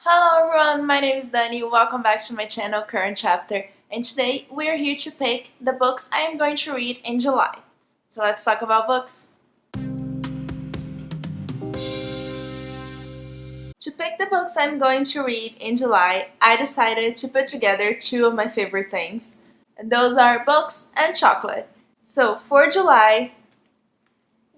Hello everyone, my name is Dani. Welcome back to my channel Current Chapter, and today we are here to pick the books I am going to read in July. So let's talk about books. To pick the books I'm going to read in July, I decided to put together two of my favorite things, and those are books and chocolate. So for July,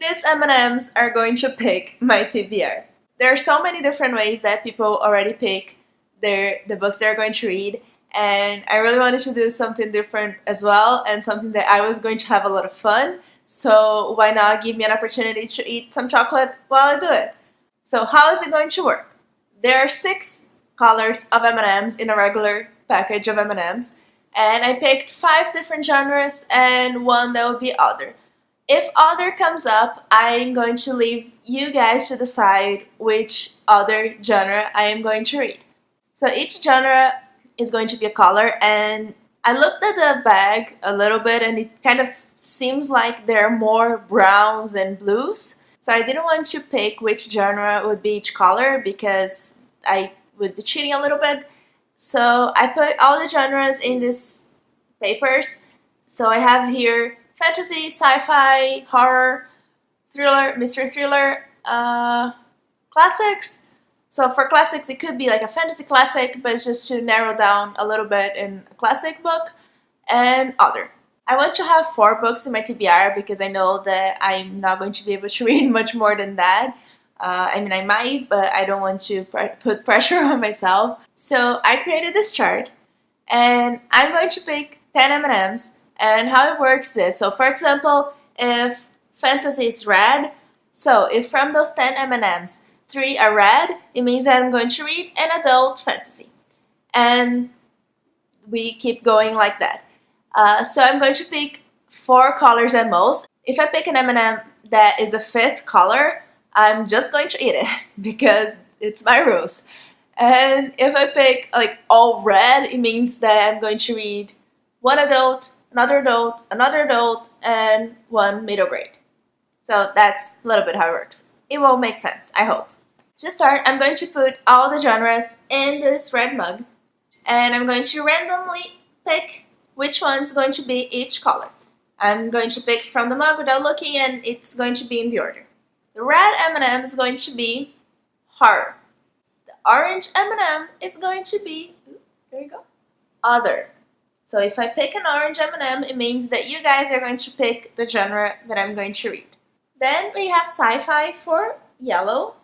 these M&Ms are going to pick my TBR. There are so many different ways that people already pick the books they're going to read, and I really wanted to do something different as well, and something that I was going to have a lot of fun. So why not give me an opportunity to eat some chocolate while I do it? So how is it going to work? There are 6 colors of M&Ms in a regular package of M&Ms, and I picked 5 different genres and one that would be other. If other comes up, I'm going to leave you guys to decide which other genre I am going to read. So each genre is going to be a color, and I looked at the bag a little bit and it kind of seems like there are more browns and blues. So I didn't want to pick which genre would be each color because I would be cheating a little bit. So I put all the genres in these papers. So I have here fantasy, sci-fi, horror, thriller, mystery thriller, classics. So for classics, it could be like a fantasy classic, but it's just to narrow down a little bit in a classic book, and other. I want to have 4 books in my TBR because I know that I'm not going to be able to read much more than that. I might, but I don't want to put pressure on myself. So I created this chart, and I'm going to pick 10 M&Ms. And how it works is, so for example, if fantasy is red, so if from those 10 M&Ms, 3 are red, it means that I'm going to read an adult fantasy. And we keep going like that. So I'm going to pick 4 colors at most. If I pick an M&M that is a 5th color, I'm just going to eat it because it's my rules. And if I pick like all red, it means that I'm going to read one adult, another adult, and one middle grade. So that's a little bit how it works. It will make sense, I hope. To start, I'm going to put all the genres in this red mug, and I'm going to randomly pick which one's going to be each color. I'm going to pick from the mug without looking, and it's going to be in the order. The red M&M is going to be horror. The orange M&M is going to be, there you go, other. So if I pick an orange M&M, it means that you guys are going to pick the genre that I'm going to read. Then we have sci-fi for yellow.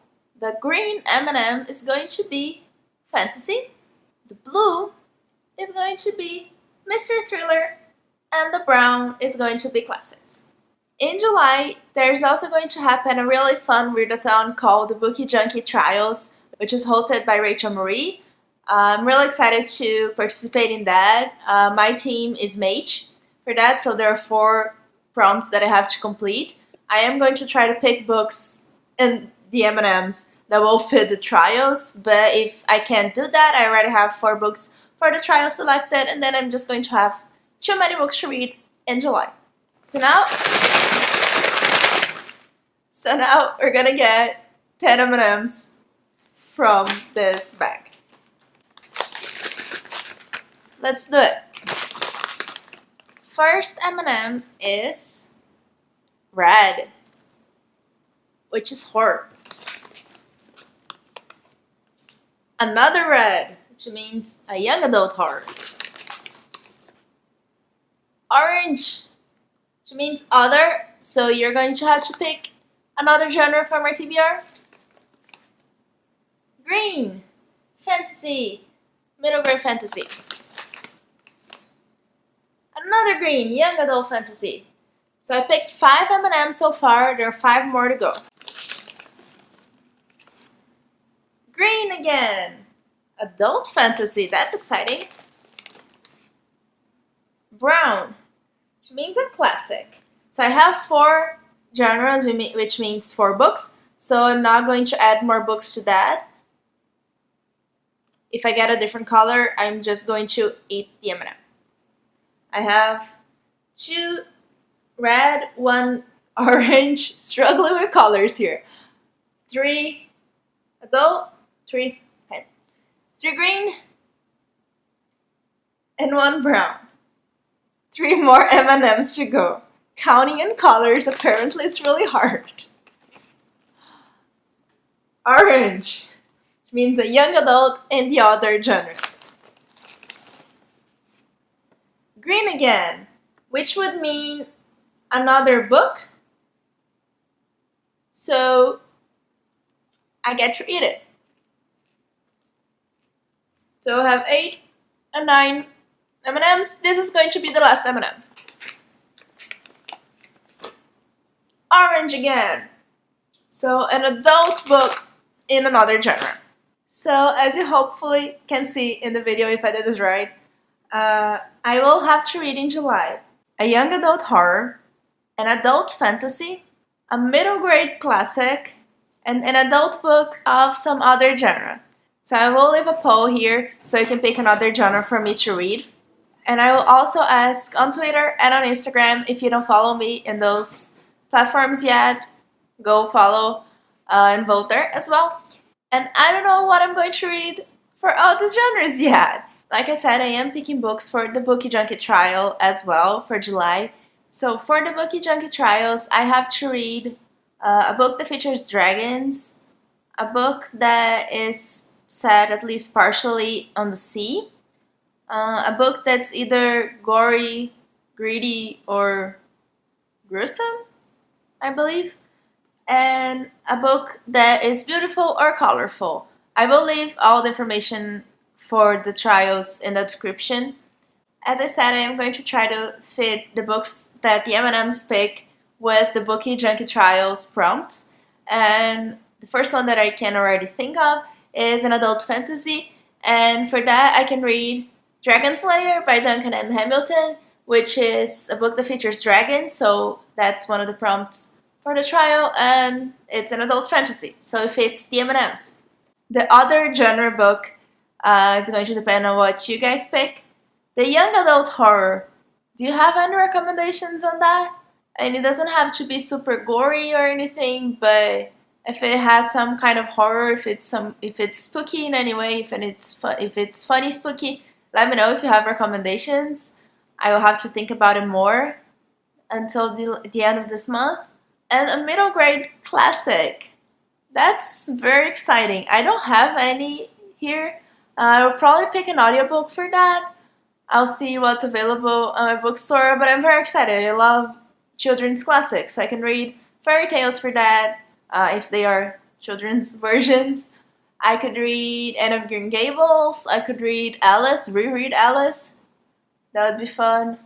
The green M&M is going to be fantasy. The blue is going to be mystery thriller. And the brown is going to be classics. In July, there's also going to happen a really fun readathon called the Bookie Junkie Trials, which is hosted by Rachel Marie. I'm really excited to participate in that. My team is Mage for that, so there are 4 prompts that I have to complete. I am going to try to pick books in the M&Ms that will fit the trials, but if I can't do that, I already have 4 books for the trial selected, and then I'm just going to have too many books to read in July. So now we're gonna get 10 M&Ms from this bag. Let's do it. First M&M is red, which is horror. Another red, which means a young adult horror. Orange, which means other, so you're going to have to pick another genre from our TBR. Green, fantasy, middle grade fantasy. Another green, young adult fantasy. So I picked 5 M&Ms so far, there are 5 more to go. Green again, adult fantasy, that's exciting. Brown, which means a classic. So I have 4 genres, which means 4 books, so I'm not going to add more books to that. If I get a different color, I'm just going to eat the M&M. I have 2 red, 1 orange, struggling with colors here. 3 adult, 3 pen. 3 green, and 1 brown. 3 more M&Ms to go. Counting in colors apparently is really hard. Orange means a young adult in the other genre. Green again, which would mean another book. So I get to eat it. So I have 8 and 9 M&Ms. This is going to be the last M&M. Orange again. So an adult book in another genre. So as you hopefully can see in the video if I did this right, I will have to read in July a young adult horror, an adult fantasy, a middle grade classic, and an adult book of some other genre. So I will leave a poll here so you can pick another genre for me to read. And I will also ask on Twitter and on Instagram, if you don't follow me in those platforms yet, go follow and vote there as well. And I don't know what I'm going to read for all these genres yet. Like I said, I am picking books for the Bookie Junket Trial as well for July. So for the Bookie Junket Trials, I have to read a book that features dragons, a book that is set at least partially on the sea, a book that's either gory, greedy, or gruesome, I believe, and a book that is beautiful or colorful. I will leave all the information for the trials in the description. As I said, I am going to try to fit the books that the M&Ms pick with the Bookie Junket Trials prompts. And the first one that I can already think of is an adult fantasy, and for that I can read Dragon Slayer by Duncan M. Hamilton, which is a book that features dragons, so that's one of the prompts for the trial, and it's an adult fantasy, so it fits the M&Ms. The other genre book is going to depend on what you guys pick. The young adult horror, do you have any recommendations on that? And it doesn't have to be super gory or anything, but if it has some kind of horror, if it's spooky in any way, if it's funny spooky, let me know if you have recommendations. I will have to think about it more until the end of this month. And a middle grade classic. That's very exciting. I don't have any here. I will probably pick an audiobook for that. I'll see what's available on my bookstore, but I'm very excited. I love children's classics. I can read fairy tales for that, if they are children's versions. I could read Anne of Green Gables. I could read Alice, reread Alice. That would be fun.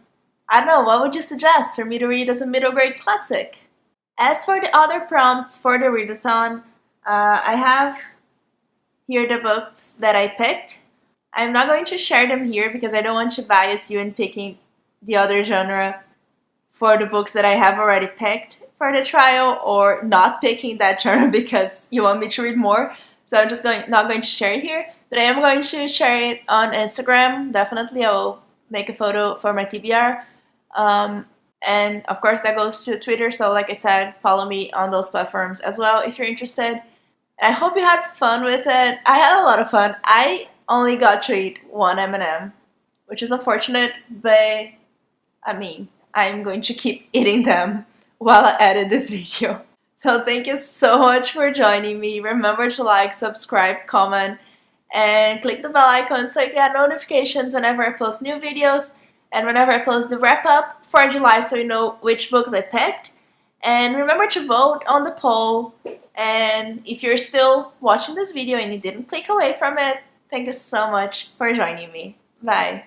I don't know, what would you suggest for me to read as a middle grade classic? As for the other prompts for the readathon, I have here the books that I picked. I'm not going to share them here because I don't want to bias you in picking the other genre for the books that I have already picked for the trial, or not picking that genre because you want me to read more. So I'm just not going to share it here, but I am going to share it on Instagram. Definitely, I will make a photo for my TBR. And of course that goes to Twitter, so like I said, follow me on those platforms as well if you're interested. I hope you had fun with it. I had a lot of fun. I only got to eat 1 M&M, which is unfortunate, but I mean, I'm going to keep eating them while I edit this video. So thank you so much for joining me. Remember to like, subscribe, comment, and click the bell icon so you get notifications whenever I post new videos and whenever I post the wrap-up for July, so you know which books I picked. And remember to vote on the poll. And if you're still watching this video and you didn't click away from it, thank you so much for joining me. Bye.